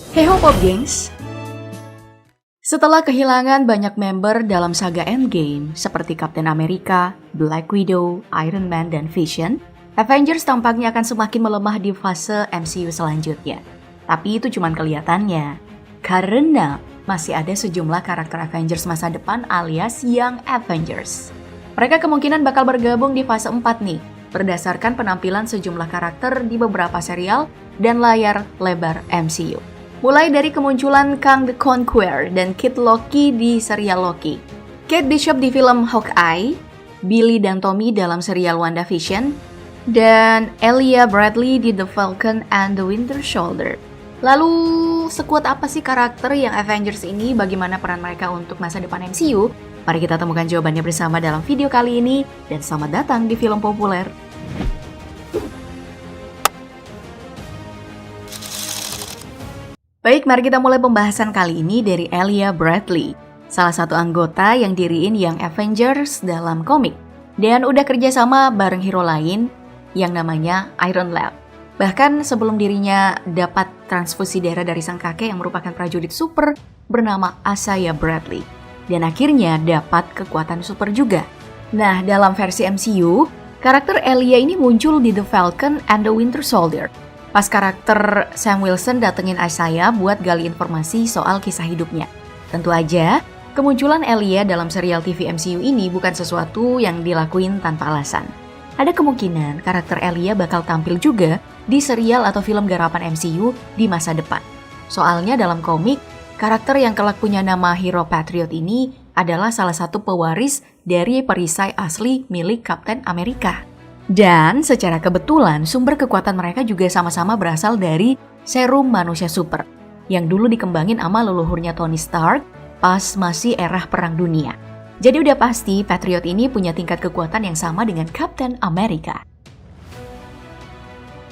Hey ho Pop Gengs! Setelah kehilangan banyak member dalam saga Endgame seperti Captain America, Black Widow, Iron Man, dan Vision, Avengers tampaknya akan semakin melemah di fase MCU selanjutnya. Tapi itu cuma kelihatannya, karena masih ada sejumlah karakter Avengers masa depan alias Young Avengers. Mereka kemungkinan bakal bergabung di fase 4 nih, berdasarkan penampilan sejumlah karakter di beberapa serial dan layar lebar MCU. Mulai dari kemunculan Kang the Conqueror dan Kid Loki di serial Loki, Kate Bishop di film Hawkeye, Billy dan Tommy dalam serial WandaVision, dan Elijah Bradley di The Falcon and the Winter Soldier. Lalu, sekuat apa sih karakter yang Avengers ini? Bagaimana peran mereka untuk masa depan MCU? Mari kita temukan jawabannya bersama dalam video kali ini, dan selamat datang di Film Populer. Baik, mari kita mulai pembahasan kali ini dari Elijah Bradley, salah satu anggota yang diriin Young Avengers dalam komik, dan udah kerjasama bareng hero lain yang namanya Iron Lad. Bahkan sebelum dirinya dapat transfusi darah dari sang kakek yang merupakan prajurit super bernama Isaiah Bradley, dan akhirnya dapat kekuatan super juga. Nah, dalam versi MCU, karakter Elijah ini muncul di The Falcon and the Winter Soldier. Pas karakter Sam Wilson datengin Isaiah buat gali informasi soal kisah hidupnya. Tentu aja, kemunculan Elijah dalam serial TV MCU ini bukan sesuatu yang dilakuin tanpa alasan. Ada kemungkinan karakter Elijah bakal tampil juga di serial atau film garapan MCU di masa depan. Soalnya dalam komik, karakter yang kelak punya nama Hero Patriot ini adalah salah satu pewaris dari perisai asli milik Captain America. Dan secara kebetulan sumber kekuatan mereka juga sama-sama berasal dari serum manusia super yang dulu dikembangin sama leluhurnya Tony Stark pas masih era Perang Dunia. Jadi udah pasti Patriot ini punya tingkat kekuatan yang sama dengan Captain America.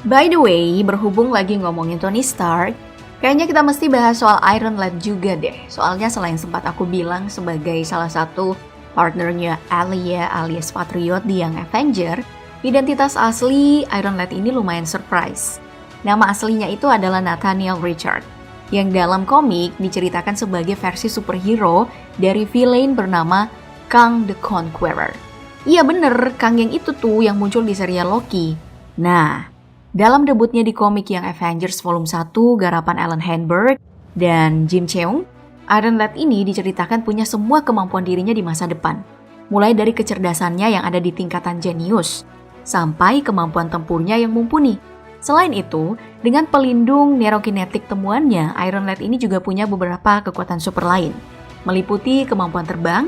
By the way, berhubung lagi ngomongin Tony Stark, kayaknya kita mesti bahas soal Iron Lad juga deh. Soalnya selain sempat aku bilang sebagai salah satu partnernya Elijah alias Patriot di Young Avenger, identitas asli Iron Lad ini lumayan surprise. Nama aslinya itu adalah Nathaniel Richard, yang dalam komik diceritakan sebagai versi superhero dari villain bernama Kang the Conqueror. Iya bener, Kang yang itu tuh yang muncul di serial Loki. Nah, dalam debutnya di komik Young Avengers Volume 1 garapan Alan Heinberg dan Jim Cheung, Iron Lad ini diceritakan punya semua kemampuan dirinya di masa depan. Mulai dari kecerdasannya yang ada di tingkatan jenius, sampai kemampuan tempurnya yang mumpuni. Selain itu, dengan pelindung neurokinetik temuannya, Iron Lad ini juga punya beberapa kekuatan super lain, meliputi kemampuan terbang,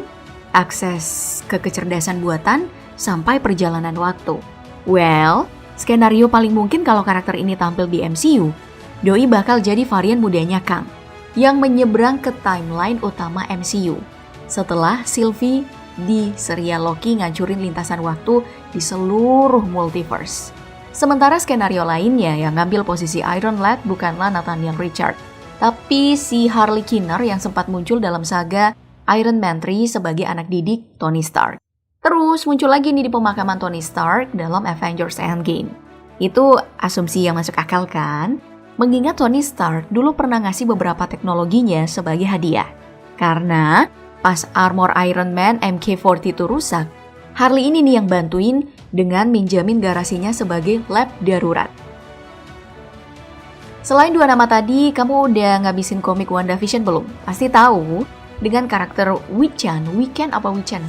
akses ke kecerdasan buatan, sampai perjalanan waktu. Well, skenario paling mungkin kalau karakter ini tampil di MCU, doi bakal jadi varian mudanya Kang, yang menyeberang ke timeline utama MCU, setelah Sylvie di serial Loki ngancurin lintasan waktu di seluruh multiverse. Sementara skenario lainnya yang ngambil posisi Iron Lad bukanlah Nathaniel Richard, tapi si Harley Kinner yang sempat muncul dalam saga Iron Man 3 sebagai anak didik Tony Stark. Terus muncul lagi nih di pemakaman Tony Stark dalam Avengers Endgame. Itu asumsi yang masuk akal kan? Mengingat Tony Stark dulu pernah ngasih beberapa teknologinya sebagai hadiah. Karena pas armor Iron Man MK-42 rusak, Harley ini nih yang bantuin dengan minjamin garasinya sebagai lab darurat. Selain dua nama tadi, kamu udah ngabisin komik WandaVision belum? Pasti tahu dengan karakter Wiccan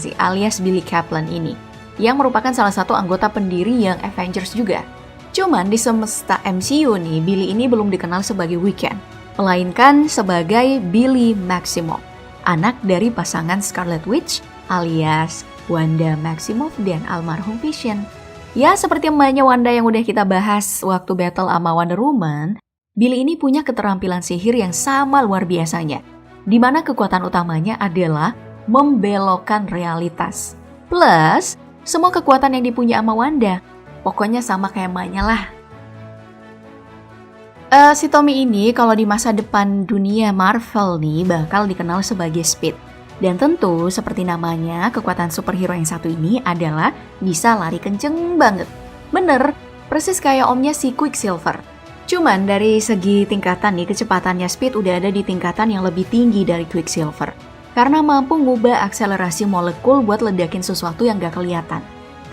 sih, alias Billy Kaplan ini, yang merupakan salah satu anggota pendiri Young Avengers juga. Cuman di semesta MCU nih, Billy ini belum dikenal sebagai Wiccan, melainkan sebagai Billy Maximoff, anak dari pasangan Scarlet Witch alias Wanda Maximoff dan almarhum Vision. Ya, seperti emaknya Wanda yang udah kita bahas waktu battle sama Wonder Woman, Billy ini punya keterampilan sihir yang sama luar biasanya, di mana kekuatan utamanya adalah membelokkan realitas. Plus, semua kekuatan yang dipunya sama Wanda, pokoknya sama kayak emaknya lah. Si Tommy ini kalau di masa depan dunia Marvel nih bakal dikenal sebagai Speed. Dan tentu seperti namanya, kekuatan superhero yang satu ini adalah bisa lari kenceng banget. Bener, persis kayak omnya si Quicksilver. Cuman dari segi tingkatan nih, kecepatannya Speed udah ada di tingkatan yang lebih tinggi dari Quicksilver. Karena mampu ngubah akselerasi molekul buat ledakin sesuatu yang gak kelihatan.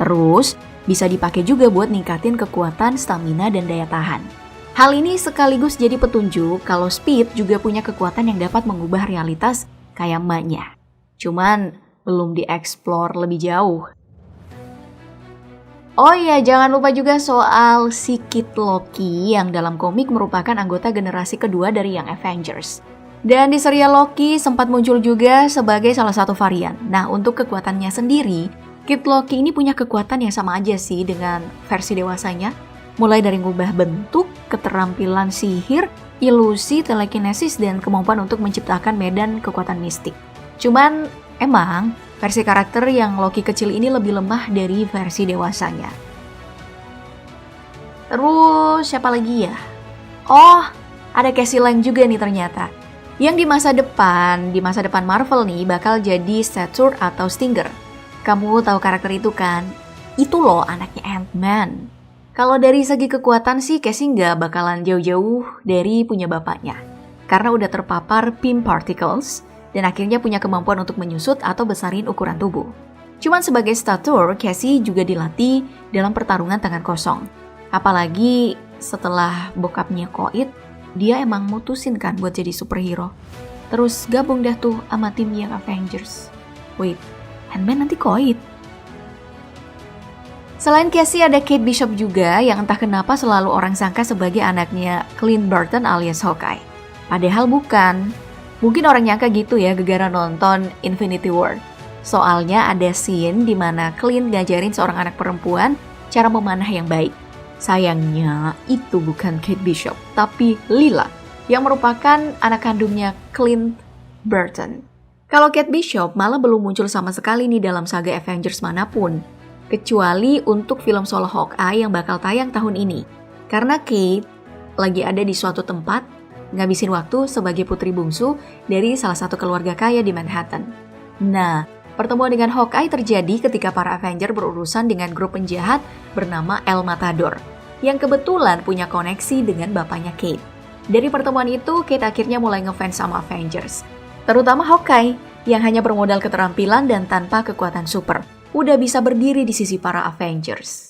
Terus, bisa dipakai juga buat ningkatin kekuatan, stamina, dan daya tahan. Hal ini sekaligus jadi petunjuk kalau Speed juga punya kekuatan yang dapat mengubah realitas kayak emaknya. Cuman belum dieksplor lebih jauh. Oh iya, jangan lupa juga soal si Kid Loki yang dalam komik merupakan anggota generasi kedua dari Young Avengers. Dan di serial Loki sempat muncul juga sebagai salah satu varian. Nah, untuk kekuatannya sendiri, Kid Loki ini punya kekuatan yang sama aja sih dengan versi dewasanya. Mulai dari ngubah bentuk, keterampilan sihir, ilusi, telekinesis, dan kemampuan untuk menciptakan medan kekuatan mistik. Cuman, emang versi karakter yang Loki kecil ini lebih lemah dari versi dewasanya. Terus, siapa lagi ya? Oh, ada Cassie Lang juga nih ternyata. Yang di masa depan Marvel nih bakal jadi Stature atau Stinger. Kamu tahu karakter itu kan? Itu loh anaknya Ant-Man. Kalau dari segi kekuatan sih Cassie nggak bakalan jauh-jauh dari punya bapaknya. Karena udah terpapar PIM particles dan akhirnya punya kemampuan untuk menyusut atau besarin ukuran tubuh. Cuman sebagai stature, Cassie juga dilatih dalam pertarungan tangan kosong. Apalagi setelah bokapnya koit, dia emang mutusin kan buat jadi superhero. Terus gabung dah tuh sama tim Young Avengers. Wait, Ant-Man nanti koit? Selain Cassie ada Kate Bishop juga yang entah kenapa selalu orang sangka sebagai anaknya Clint Barton alias Hawkeye. Padahal bukan. Mungkin orang nyangka gitu ya gegara nonton Infinity War. Soalnya ada scene di mana Clint ngajarin seorang anak perempuan cara memanah yang baik. Sayangnya itu bukan Kate Bishop, tapi Lila yang merupakan anak kandungnya Clint Barton. Kalau Kate Bishop malah belum muncul sama sekali nih dalam saga Avengers manapun. Kecuali untuk film solo Hawkeye yang bakal tayang tahun ini. Karena Kate lagi ada di suatu tempat, ngabisin waktu sebagai putri bungsu dari salah satu keluarga kaya di Manhattan. Nah, pertemuan dengan Hawkeye terjadi ketika para Avenger berurusan dengan grup penjahat bernama El Matador, yang kebetulan punya koneksi dengan bapaknya Kate. Dari pertemuan itu, Kate akhirnya mulai ngefans sama Avengers. Terutama Hawkeye, yang hanya bermodal keterampilan dan tanpa kekuatan super. Udah bisa berdiri di sisi para Avengers.